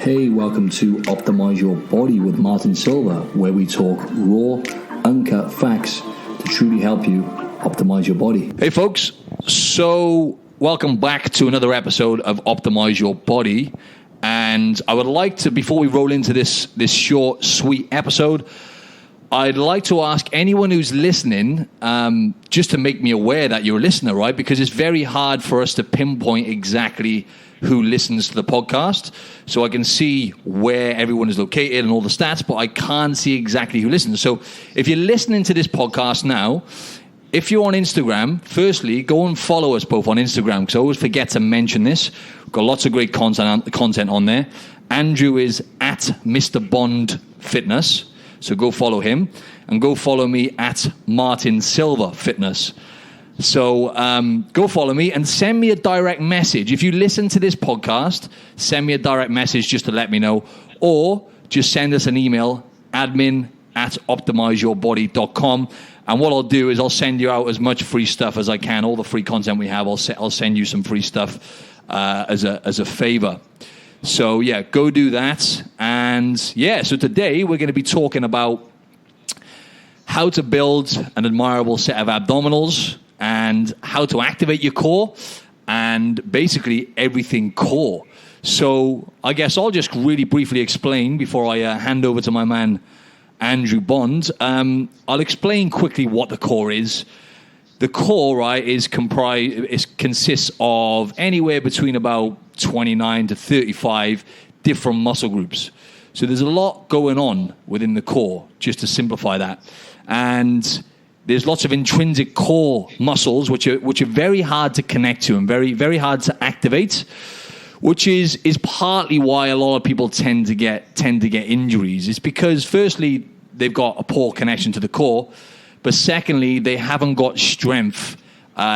Hey, welcome to Optimize Your Body with Martin Silva, where we talk raw, uncut facts to truly help you optimize your body. Hey folks, so welcome back to another episode of Optimize Your Body. And I would like to, before we roll into this short, sweet episode, I'd like to ask anyone who's listening, just to make me aware that you're a listener, right? Because it's very hard for us to pinpoint exactly who listens to the podcast. So I can see where everyone is located and all the stats, but I can't see exactly who listens. So if you're listening to this podcast now, if you're on Instagram, firstly, go and follow us both on Instagram, because I always forget to mention this. We've got lots of great content on there. Andrew is at Mr. Bond Fitness. So go follow him, and go follow me at Martin Silva Fitness. So go follow me and send me a direct message. If you listen to this podcast, send me a direct message just to let me know, or just send us an email, admin@optimizeyourbody.com. And what I'll do is I'll send you out as much free stuff as I can. All the free content we have, I'll send you some free stuff as a favor. So yeah, go do that. And yeah, so today we're going to be talking about how to build an admirable set of abdominals and how to activate your core and basically everything core. So I guess I'll just really briefly explain before I hand over to my man, Andrew Bond. I'll explain quickly what the core is. The core, right, consists of anywhere between about 29 to 35 different muscle groups. So there's a lot going on within the core, just to simplify that. And there's lots of intrinsic core muscles which are very hard to connect to and very, very hard to activate, which is partly why a lot of people tend to get injuries. It's because firstly, they've got a poor connection to the core, but secondly, they haven't got strength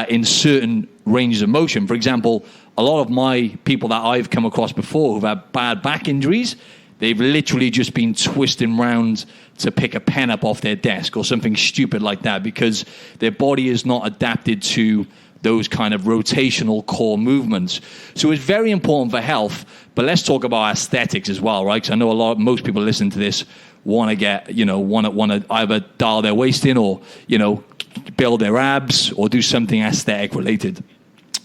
in certain ranges of motion. For example, a lot of my people that I've come across before who've had bad back injuries, they've literally just been twisting around to pick a pen up off their desk or something stupid like that because their body is not adapted to those kind of rotational core movements. So it's very important for health, but let's talk about aesthetics as well, right? Because I know most people listening to this want to either dial their waist in or, build their abs or do something aesthetic related.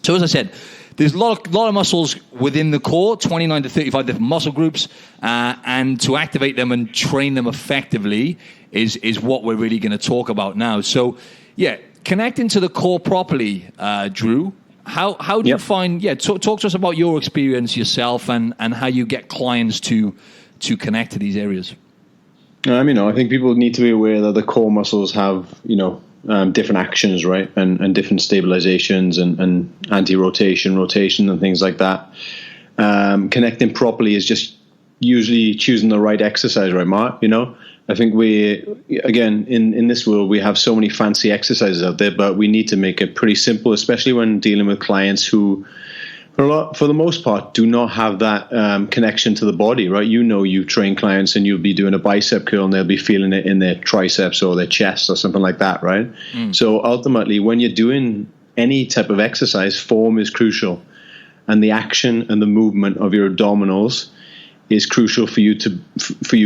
So as I said, there's a lot of muscles within the core, 29 to 35 different muscle groups, and to activate them and train them effectively is what we're really going to talk about now. So, yeah, connecting to the core properly, Drew, how do you find, talk to us about your experience yourself and how you get clients to connect to these areas. I think people need to be aware that the core muscles have, different actions, right? And different stabilizations and anti-rotation, rotation and things like that. Connecting properly is just usually choosing the right exercise, right, Mark? I think in this world, we have so many fancy exercises out there, but we need to make it pretty simple, especially when dealing with clients who, for the most part, do not have that connection to the body, right? You train clients and you'll be doing a bicep curl and they'll be feeling it in their triceps or their chest or something like that, right? So ultimately, when you're doing any type of exercise, form is crucial. And the action and the movement of your abdominals is crucial for you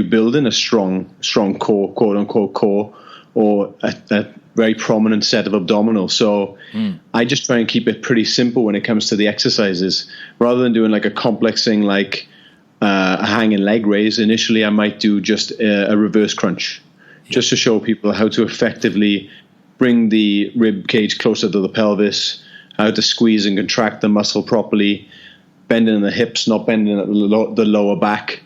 building a strong core, quote unquote core, or a very prominent set of abdominals. So I just try and keep it pretty simple when it comes to the exercises. Rather than doing like a complex thing like a hanging leg raise, initially I might do just a reverse crunch, just to show people how to effectively bring the rib cage closer to the pelvis, how to squeeze and contract the muscle properly, bending the hips, not bending the lower back.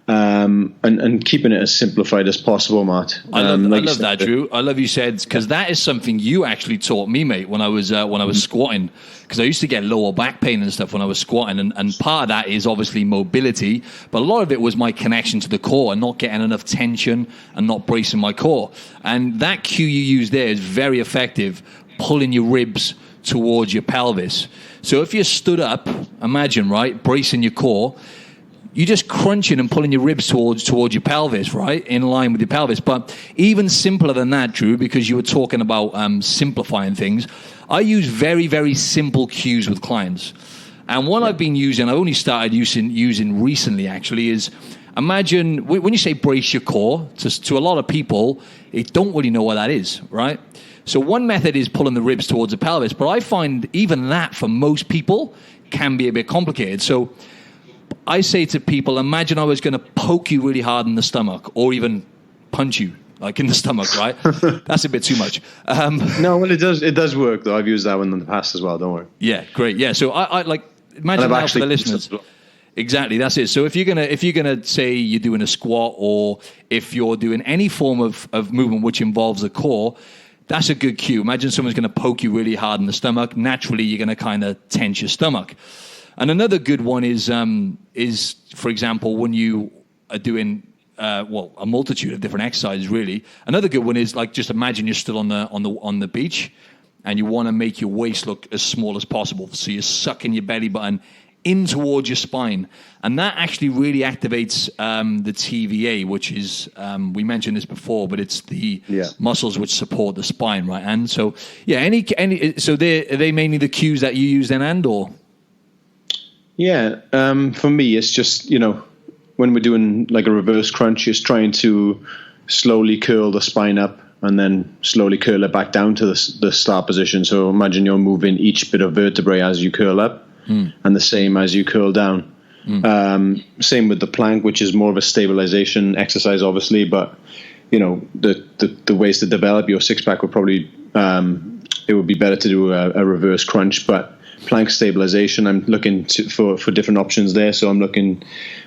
And keeping it as simplified as possible, Matt. I love that, Drew. I love you said, because that is something you actually taught me, mate, when I was squatting. Because I used to get lower back pain and stuff when I was squatting, and part of that is obviously mobility, but a lot of it was my connection to the core and not getting enough tension and not bracing my core. And that cue you use there is very effective, pulling your ribs towards your pelvis. So if you're stood up, imagine, right, bracing your core, you're just crunching and pulling your ribs towards your pelvis, right? In line with your pelvis. But even simpler than that, Drew, because you were talking about simplifying things, I use very, very simple cues with clients. And what I've been using, I only started using recently actually, is imagine when you say brace your core, to a lot of people, they don't really know what that is, right? So one method is pulling the ribs towards the pelvis, but I find even that for most people can be a bit complicated. So I say to people, imagine I was going to poke you really hard in the stomach or even punch you like in the stomach, right? That's a bit too much. No, well, it does work though. I've used that one in the past as well. Don't worry. Yeah, great. Yeah, so I like imagine that for the listeners. Exactly, that's it. So if you're gonna say you're doing a squat or if you're doing any form of movement which involves the core, that's a good cue. Imagine someone's going to poke you really hard in the stomach. Naturally, you're going to kind of tense your stomach. And another good one is for example, when you are doing a multitude of different exercises. Really, another good one is like just imagine you're still on the beach, and you want to make your waist look as small as possible. So you're sucking your belly button in towards your spine, and that actually really activates the TVA, which is we mentioned this before, but it's the muscles which support the spine, right? And so so are they mainly the cues that you use then, and or? Yeah, for me, it's just, when we're doing like a reverse crunch, just trying to slowly curl the spine up and then slowly curl it back down to the start position. So imagine you're moving each bit of vertebrae as you curl up and the same as you curl down. Same with the plank, which is more of a stabilization exercise, obviously, but the ways to develop your six pack would probably, it would be better to do a reverse crunch, but plank stabilization, I'm looking for different options there. So I'm looking,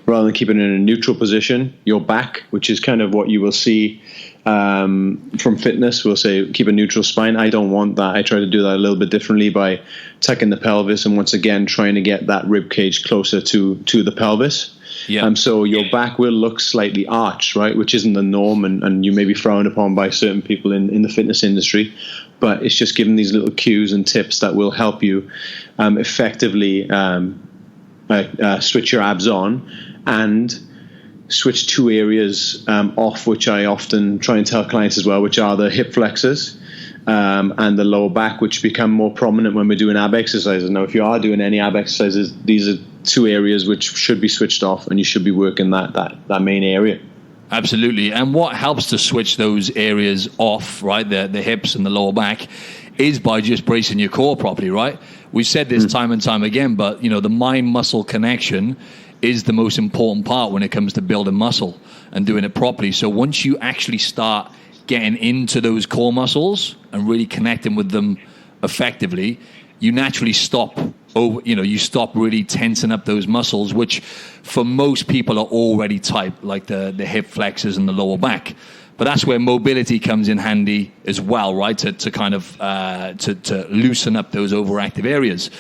rather than keeping it in a neutral position, your back, which is kind of what you will see from fitness, will say keep a neutral spine. I don't want that. I try to do that a little bit differently by tucking the pelvis and once again trying to get that rib cage closer to the pelvis. Yeah. So your back will look slightly arched, right, which isn't the norm, and you may be frowned upon by certain people in the fitness industry. But it's just giving these little cues and tips that will help you effectively switch your abs on and switch two areas off, which I often try and tell clients as well, which are the hip flexors and the lower back, which become more prominent when we're doing ab exercises. Now, if you are doing any ab exercises, these are two areas which should be switched off, and you should be working that main area. Absolutely. And what helps to switch those areas off, right, the hips and the lower back, is by just bracing your core properly, right? We've said this time and time again, but, the mind-muscle connection is the most important part when it comes to building muscle and doing it properly. So once you actually start getting into those core muscles and really connecting with them effectively, you naturally stop really tensing up those muscles, which for most people are already tight, like the hip flexors and the lower back. But that's where mobility comes in handy as well, right? To kind of to loosen up those overactive areas.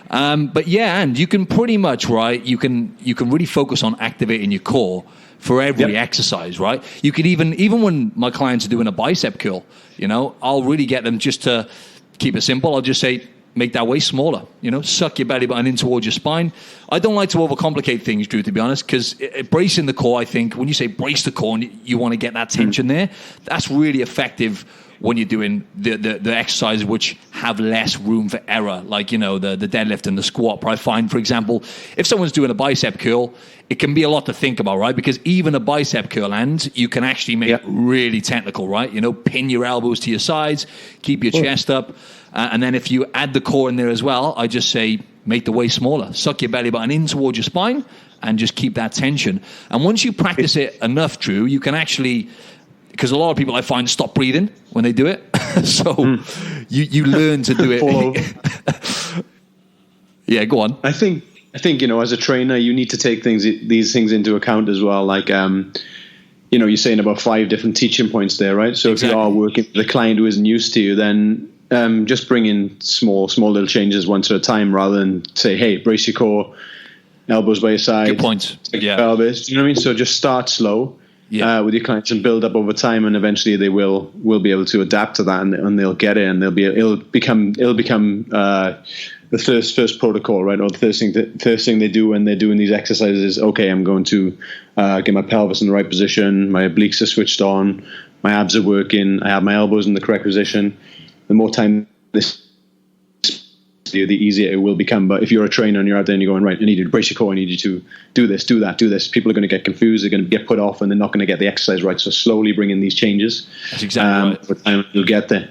But yeah, and you can pretty much, right? You can really focus on activating your core for every exercise, right? You could even when my clients are doing a bicep curl, I'll really get them just to keep it simple. I'll just say, make that waist smaller, suck your belly button in towards your spine. I don't like to overcomplicate things, Drew, to be honest, because bracing the core, I think, when you say brace the core and you want to get that tension there, that's really effective when you're doing the exercises which have less room for error, like, the deadlift and the squat. But I find, for example, if someone's doing a bicep curl, it can be a lot to think about, right? Because even a bicep curl, and you can actually make it really technical, right? Pin your elbows to your sides, keep your chest up. And then if you add the core in there as well, I just say, make the waist smaller. Suck your belly button in towards your spine and just keep that tension. And once you practice it enough, Drew, you can actually, because a lot of people I find stop breathing when they do it. So you learn to do it. Yeah, go on. I think, as a trainer, you need to take these things into account as well. Like, you're saying about 5 different teaching points there, right? So If you are working with a client who isn't used to you, then just bring in small little changes once at a time, rather than say, hey, brace your core, elbows by your side. Good point. Yeah. Pelvis. You know what I mean? So just start slow with your clients and build up over time, and eventually they will be able to adapt to that, and they'll get it, and it'll become the first protocol, right? Or the first thing they do when they're doing these exercises is, okay, I'm going to get my pelvis in the right position, my obliques are switched on, my abs are working, I have my elbows in the correct position. The more time this the easier it will become. But if you're a trainer and you're out there and you're going, right, I need you to brace your core, I need you to do this, do that, do this, people are going to get confused, they're going to get put off, and they're not going to get the exercise right. So slowly bring in these changes. That's exactly right. Over time you'll get there.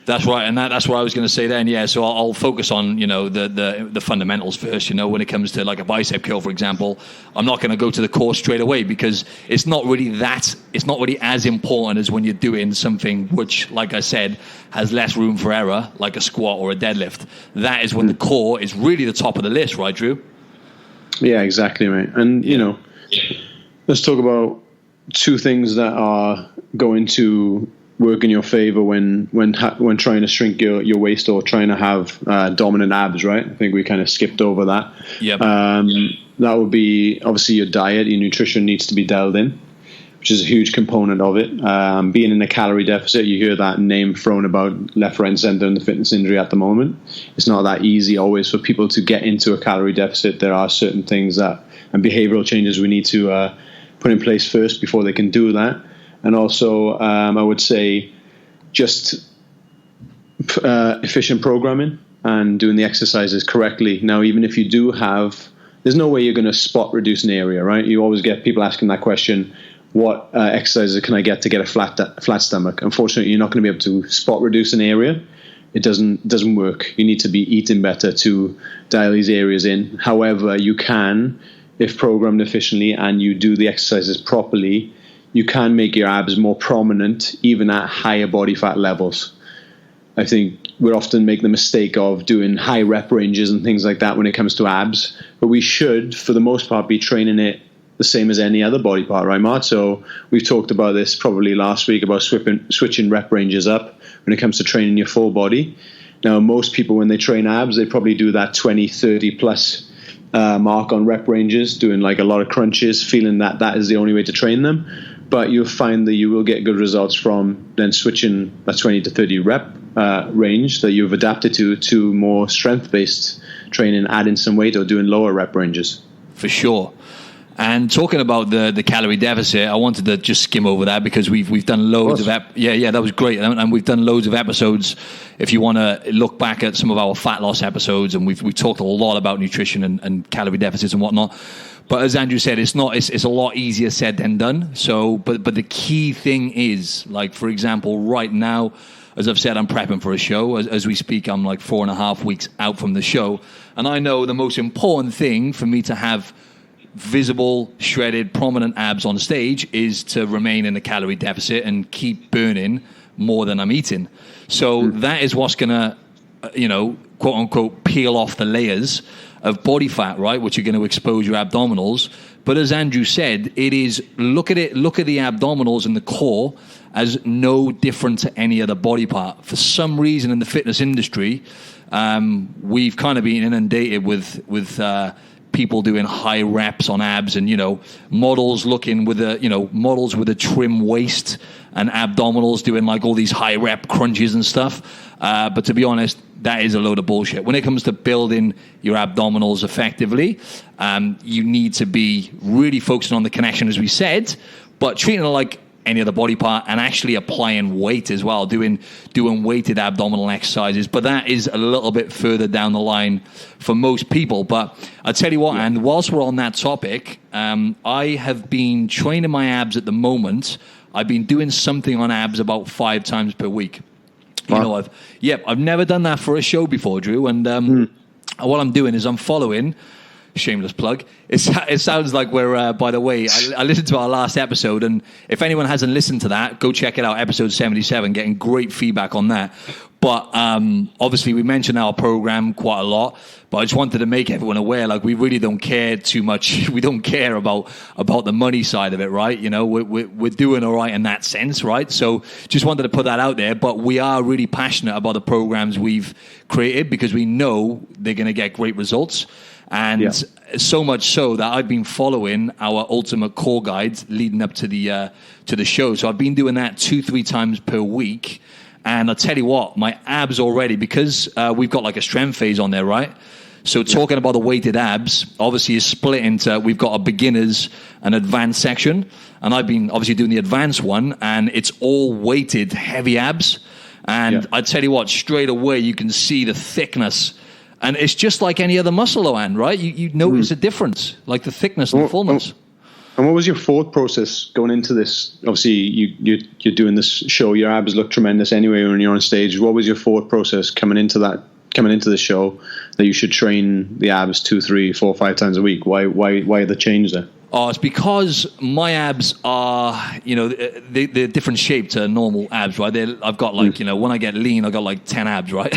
That's right, and that's what I was going to say then. Yeah, so I'll focus on the fundamentals first. When it comes to like a bicep curl, for example, I'm not going to go to the core straight away because it's not really as important as when you're doing something which, like I said, has less room for error, like a squat or a deadlift. That is when the core is really the top of the list, right, Drew? Yeah, exactly, mate. And let's talk about two things that are going to work in your favor when trying to shrink your waist or trying to have dominant abs, right? I think we kind of skipped over that. Yep. That would be obviously your diet. Your nutrition needs to be dialed in, which is a huge component of it. Being in a calorie deficit, you hear that name thrown about left, right, and center in the fitness industry at the moment. It's not that easy always for people to get into a calorie deficit. There are certain things and behavioral changes we need to put in place first before they can do that. And also, I would say just efficient programming and doing the exercises correctly. Now, even if you do there's no way you're going to spot reduce an area, right? You always get people asking that question, what exercises can I get to get a flat stomach? Unfortunately, you're not going to be able to spot reduce an area. It doesn't work. You need to be eating better to dial these areas in. However, you can, if programmed efficiently and you do the exercises properly, you can make your abs more prominent even at higher body fat levels. I think we often make the mistake of doing high rep ranges and things like that when it comes to abs, but we should, for the most part, be training it the same as any other body part, right, Mart? So we've talked about this probably last week about switching rep ranges up when it comes to training your full body. Now, most people, when they train abs, they probably do that 20, 30 plus mark on rep ranges, doing like a lot of crunches, feeling that is the only way to train them. But you'll find that you will get good results from then switching that 20 to 30 rep range that you've adapted to more strength-based training, adding some weight or doing lower rep ranges. For sure. And talking about the calorie deficit, I wanted to just skim over that because we've done loads of that was great, and we've done loads of episodes. If you want to look back at some of our fat loss episodes, and we've talked a lot about nutrition and calorie deficits and whatnot. But as Andrew said, it's a lot easier said than done. So, but the key thing is, like, for example, right now, as I've said, I'm prepping for a show. As we speak, I'm like 4.5 weeks out from the show. And I know the most important thing for me to have visible, shredded, prominent abs on stage is to remain in a calorie deficit and keep burning more than I'm eating. So that is what's going to, quote unquote, peel off the layers of body fat, right, which are going to expose your abdominals. But as Andrew said, it is, look at the abdominals and the core as no different to any other body part. For some reason in the fitness industry, we've kind of been inundated with people doing high reps on abs and, models looking with models with a trim waist and abdominals doing like all these high rep crunches and stuff. But to be honest, that is a load of bullshit. When it comes to building your abdominals effectively, you need to be really focusing on the connection, as we said, but treating it like any other body part and actually applying weight as well, doing weighted abdominal exercises. But that is a little bit further down the line for most people. But I'll tell you what, and whilst we're on that topic, I have been training my abs at the moment. I've been doing something on abs about 5 times per week. Wow. I've never done that for a show before, Drew. And what I'm doing is I'm following, shameless plug. It sounds like we're, by the way, I listened to our last episode, and if anyone hasn't listened to that, go check it out, episode 77, getting great feedback on that. But obviously we mentioned our program quite a lot, but I just wanted to make everyone aware, like, we really don't care too much. We don't care about the money side of it, right? We're doing all right in that sense, right? So just wanted to put that out there, but we are really passionate about the programs we've created because we know they're going to get great results. And so much so that I've been following our Ultimate Core Guides leading up to the show. So I've been doing that 2-3 times per week. And I'll tell you what, my abs already, because we've got like a strength phase on there, right? So talking about the weighted abs, obviously is split into, we've got a beginners and advanced section. And I've been obviously doing the advanced one, and it's all weighted heavy abs. And I tell you what, straight away you can see the thickness. And it's just like any other muscle, Anne, right? You notice a difference, like the thickness and the fullness. And what was your thought process going into this? Obviously, you're doing this show. Your abs look tremendous anyway when you're on stage. What was your thought process coming into the show that you should train the abs 2, 3, 4, 5 times a week? Why the change there? Oh, it's because my abs are, they're different shape to normal abs, right? I've got like, when I get lean, I've got like 10 abs, right?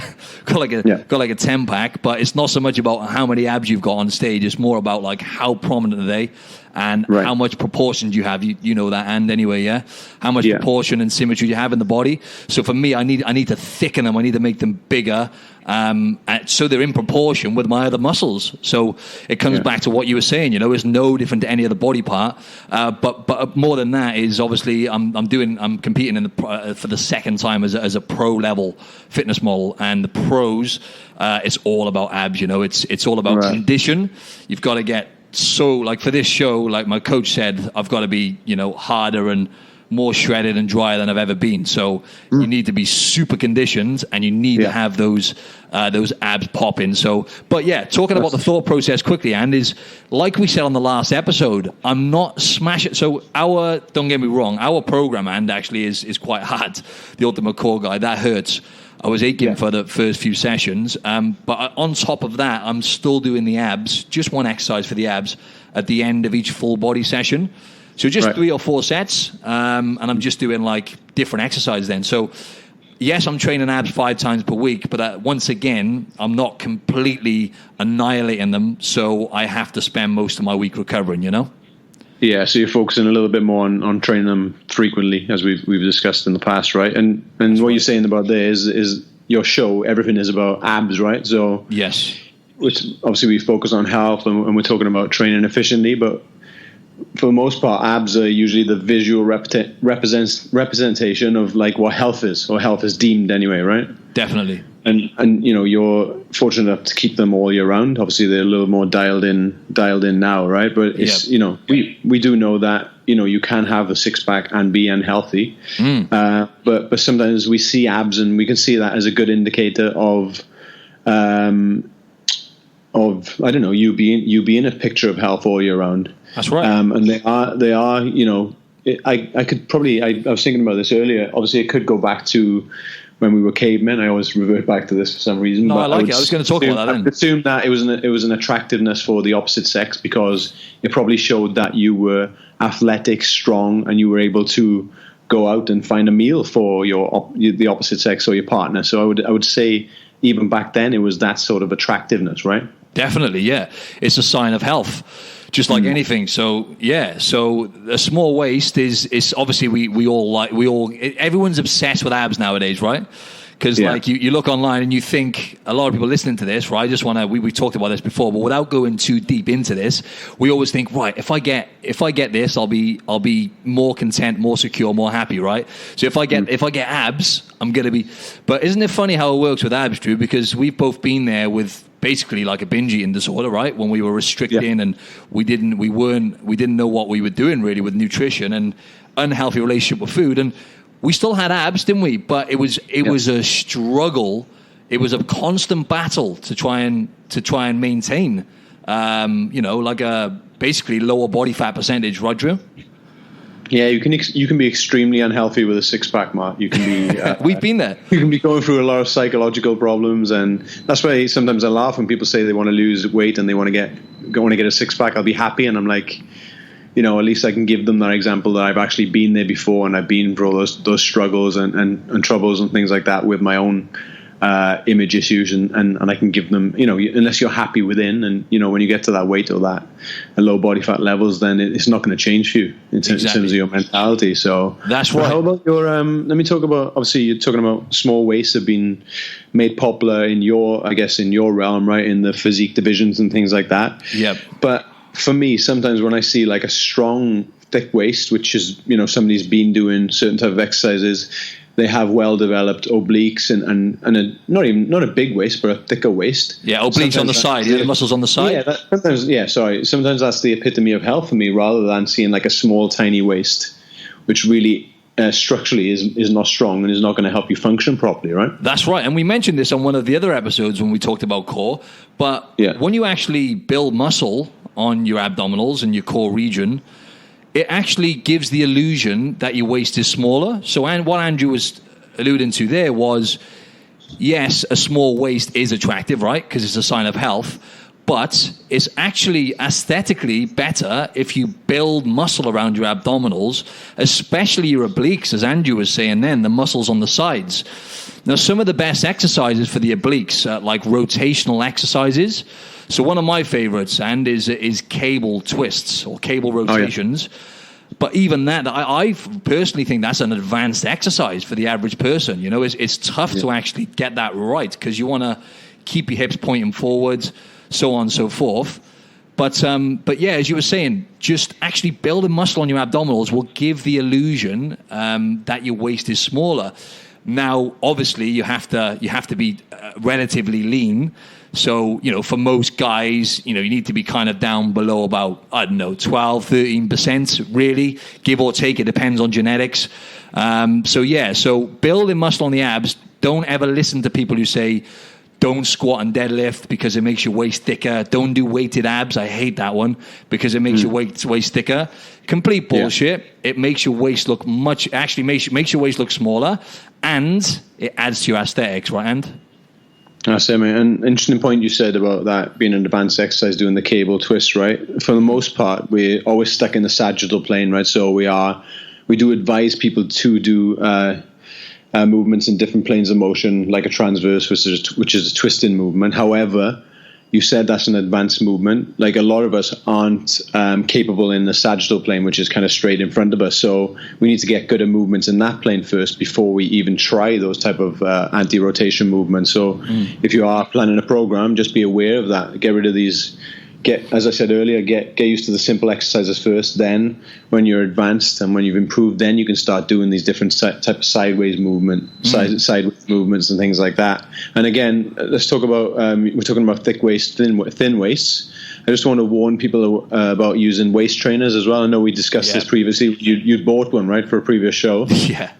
got like a 10-pack, but it's not so much about how many abs you've got on stage. It's more about like how prominent are they and how much proportion do you have. You know that, and anyway, yeah? How much proportion and symmetry you have in the body. So for me, I need to thicken them. I need to make them bigger. So they're in proportion with my other muscles. So it comes back to what you were saying, it's no different to any other body part. But more than that is obviously I'm competing for the second time as a pro level fitness model, and the pros, it's all about abs, it's all about condition. You've got to get, so like for this show, like my coach said, I've got to be, harder and more shredded and drier than I've ever been. So you need to be super conditioned, and you need to have those abs popping. So, but yeah, talking about the thought process quickly, and is like we said on the last episode, I'm not smashing. So don't get me wrong, our program, and actually is quite hard. The Ultimate Core Guide, that hurts. I was aching for the first few sessions. But on top of that, I'm still doing the abs, just one exercise for the abs at the end of each full body session. So just 3 or 4 sets, and I'm just doing like different exercises then. So yes, I'm training abs 5 times per week, but once again, I'm not completely annihilating them. So I have to spend most of my week recovering, Yeah, so you're focusing a little bit more on training them frequently, as we've discussed in the past, right? And what you're saying about there is your show, everything is about abs, right? So yes, which obviously we focus on health, and we're talking about training efficiently, but for the most part, abs are usually the visual representation of like what health is, or health is deemed anyway, right? Definitely. And you're fortunate enough to keep them all year round. Obviously, they're a little more dialed in now, right? But it's we do know that you can have a 6-pack and be unhealthy. But sometimes we see abs, and we can see that as a good indicator of I don't know, you being a picture of health all year round. That's right. And they are I was thinking about this earlier. Obviously, it could go back to when we were cavemen. I always revert back to this for some reason. No, I like it. I was going to talk about that then. I assume that it was an attractiveness for the opposite sex, because it probably showed that you were athletic, strong, and you were able to go out and find a meal for the opposite sex or your partner. So I would say even back then it was that sort of attractiveness, right? Definitely, yeah. It's a sign of health, just like anything. So yeah, so a small waist is obviously everyone's obsessed with abs nowadays, right? Because like you look online and you think, a lot of people listening to this, right? I just want to, we talked about this before, but without going too deep into this, we always think, right, if I get this, I'll be more content, more secure, more happy, right? So if I get abs, I'm going to be, but isn't it funny how it works with abs, Drew? Because we've both been there with basically like a binge eating disorder, right? When we were restricting and we didn't know what we were doing really with nutrition and unhealthy relationship with food. And we still had abs, didn't we? But it was a struggle. It was a constant battle to try and maintain, like a basically lower body fat percentage, right, Drew? Yeah, you can be extremely unhealthy with a 6-pack, Mark. You can be. We've been there. You can be going through a lot of psychological problems, and that's why sometimes I laugh when people say they want to lose weight and they want to get a 6-pack. I'll be happy, and I'm like, at least I can give them that example that I've actually been there before, and I've been through those struggles and troubles and things like that with my own image issues, and I can give them, unless you're happy within, and when you get to that weight or that low body fat levels, then it's not going to change for you in terms of your mentality. So that's right. How about your let me talk about, obviously you're talking about small waists have been made popular in your realm, right, in the physique divisions and things like that. Yeah. But for me, sometimes when I see like a strong thick waist, which is somebody's been doing certain type of exercises, they have well-developed obliques and not a big waist, but a thicker waist. Yeah, obliques sometimes on the side. The muscles on the side. Yeah, sometimes that's the epitome of health for me, rather than seeing like a small, tiny waist, which really structurally is not strong and is not going to help you function properly, right? That's right. And we mentioned this on one of the other episodes when we talked about core. But when you actually build muscle on your abdominals and your core region, it actually gives the illusion that your waist is smaller. So what Andrew was alluding to there was, yes, a small waist is attractive, right? Because it's a sign of health. But it's actually aesthetically better if you build muscle around your abdominals, especially your obliques, as Andrew was saying then, the muscles on the sides. Now, some of the best exercises for the obliques, like rotational exercises. So one of my favorites, and is cable twists or cable rotations. But even that, I personally think that's an advanced exercise for the average person. You know, it's tough to actually get that right because you want to keep your hips pointing forwards, so on and so forth. But yeah, as you were saying, just actually building muscle on your abdominals will give the illusion that your waist is smaller. Now, obviously, you have to be relatively lean. So, you know, for most guys, you know, you need to be kind of down below about, 12, 13%, really, give or take. It depends on genetics. So building muscle on the abs, don't ever listen to people who say, don't squat and deadlift because it makes your waist thicker. Don't do weighted abs. I hate that one because it makes your waist thicker. Complete bullshit. It makes your waist look makes your waist look smaller, and it adds to your aesthetics, right? And that's it, man. An interesting point you said about that being an advanced exercise, doing the cable twist, right? For the most part, we're always stuck in the sagittal plane, right? So we do advise people to do movements in different planes of motion, like a transverse, which is a twisting movement. However, you said that's an advanced movement. Like a lot of us aren't capable in the sagittal plane, which is kind of straight in front of us. So we need to get good at movements in that plane first before we even try those type of anti-rotation movements. So if you are planning a program, just be aware of that. Get rid of these. As I said earlier, get used to the simple exercises first. Then, when you're advanced and when you've improved, then you can start doing these different type of sideways movements and things like that. And again, let's talk about we're talking about thick waist, thin waists. I just want to warn people about using waist trainers as well. I know we discussed this previously. You bought one, right, for a previous show? Yeah.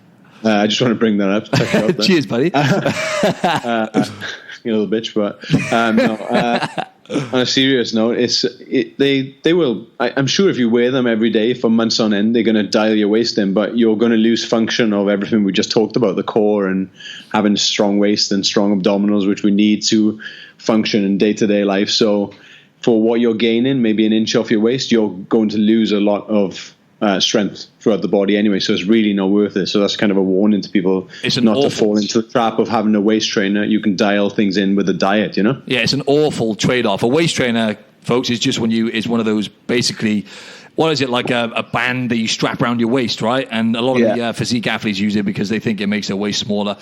I just want to bring that up. Check it out. Cheers, buddy. You little bitch, but no. On a serious note, they will. I'm sure if you wear them every day for months on end, they're going to dial your waist in, but you're going to lose function of everything we just talked about, the core and having strong waist and strong abdominals, which we need to function in day-to-day life. So for what you're gaining, maybe an inch off your waist, you're going to lose a lot of strength throughout the body anyway, so it's really not worth it. So that's kind of a warning to people not to fall into the trap of having a waist trainer. You can dial things in with a diet, you know? Yeah, it's an awful trade-off. A waist trainer, folks, is just is one of those basically, what is it, like a band that you strap around your waist, right? And a lot of the physique athletes use it because they think it makes their waist smaller.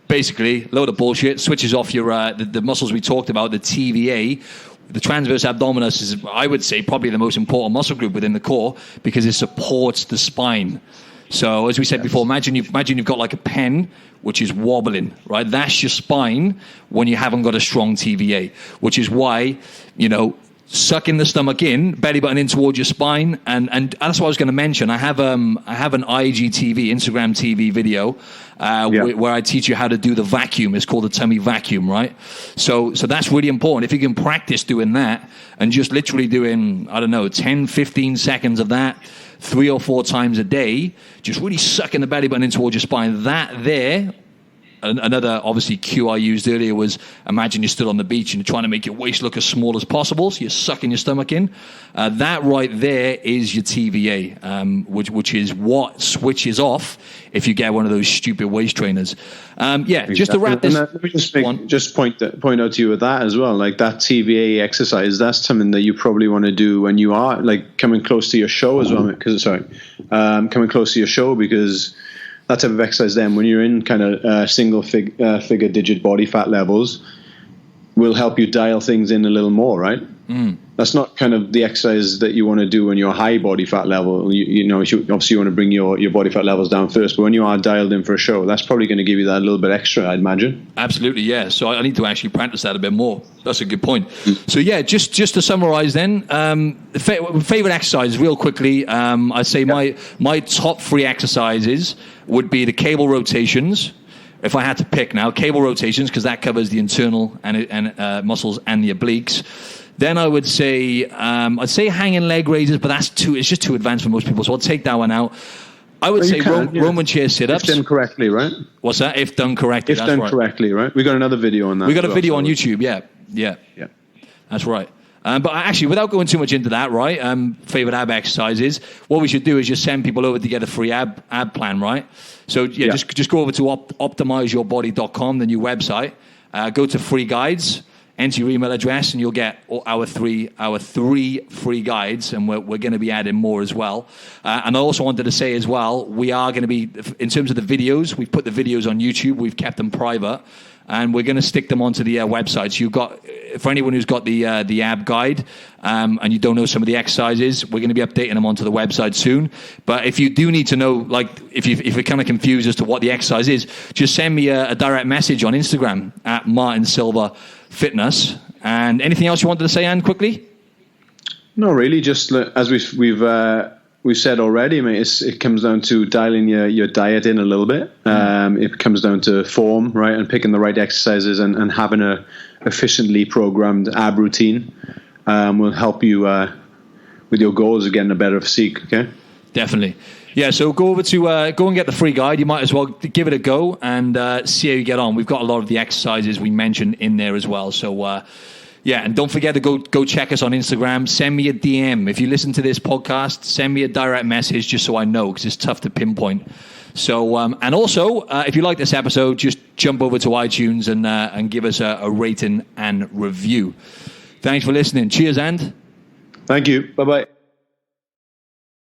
Basically, load of bullshit, switches off your the muscles we talked about, the TVA. The transverse abdominis is, I would say, probably the most important muscle group within the core because it supports the spine. So, as we said before, imagine you've got like a pen which is wobbling, right? That's your spine when you haven't got a strong TVA, which is why, you know, sucking the stomach in, belly button in towards your spine, and that's what I was going to mention. I have an IGTV, Instagram TV video where I teach you how to do the vacuum. It's called the tummy vacuum, right? So that's really important. If you can practice doing that and just literally doing, 10, 15 seconds of that 3 or 4 times a day, just really sucking the belly button in towards your spine, that there. Another, obviously, cue I used earlier was imagine you're still on the beach and you're trying to make your waist look as small as possible, so you're sucking your stomach in. That right there is your TVA, which is what switches off if you get one of those stupid waist trainers. Just to wrap this. Let me just point out to you with that as well. Like that TVA exercise, that's something that you probably want to do when you are like coming close to your show as well. Coming close to your show because that type of exercise then, when you're in kind of single figure digit body fat levels, will help you dial things in a little more, right? that's not kind of the exercise that you want to do when you're high body fat level. Obviously you want to bring your body fat levels down first, but when you are dialed in for a show, that's probably going to give you that little bit extra, I'd imagine. Absolutely, yeah. So I need to actually practice that a bit more. That's a good point. So yeah, just to summarize then, favorite exercises real quickly. I'd say my top 3 exercises would be the cable rotations. If I had to pick now, cable rotations, because that covers the internal and muscles and the obliques. Then I would say, I'd say hanging leg raises, but it's just too advanced for most people. So I'll take that one out. I would say Roman chair sit-ups. If done correctly, right? What's that? If done correctly. If done correctly, right? We got another video on that. We got a video on YouTube. Yeah. That's right. But actually, without going too much into that, right? Favorite ab exercises. What we should do is just send people over to get a free ab plan, right? So just go over to optimizeyourbody.com, the new website. Go to free guides. Enter your email address, and you'll get our three free guides, and we're going to be adding more as well. And I also wanted to say as well, we are going to be, in terms of the videos, we've put the videos on YouTube, we've kept them private, and we're going to stick them onto the website. So you've got, for anyone who's got the ab guide, and you don't know some of the exercises, we're going to be updating them onto the website soon. But if you do need to know, like if you're kind of confused as to what the exercise is, just send me a direct message on Instagram at Martin Silva Fitness. And anything else you wanted to say, Anne, quickly? No, really. Just as we've said already, mate, it comes down to dialing your diet in a little bit. It comes down to form, right, and picking the right exercises and having a efficiently programmed ab routine will help you with your goals of getting a better physique. Okay. Definitely. Yeah, so go over to go and get the free guide. You might as well give it a go and see how you get on. We've got a lot of the exercises we mentioned in there as well. So, and don't forget to go check us on Instagram. Send me a DM. If you listen to this podcast, send me a direct message just so I know, because it's tough to pinpoint. So, and also, if you like this episode, just jump over to iTunes and give us a rating and review. Thanks for listening. Cheers, and thank you. Bye-bye.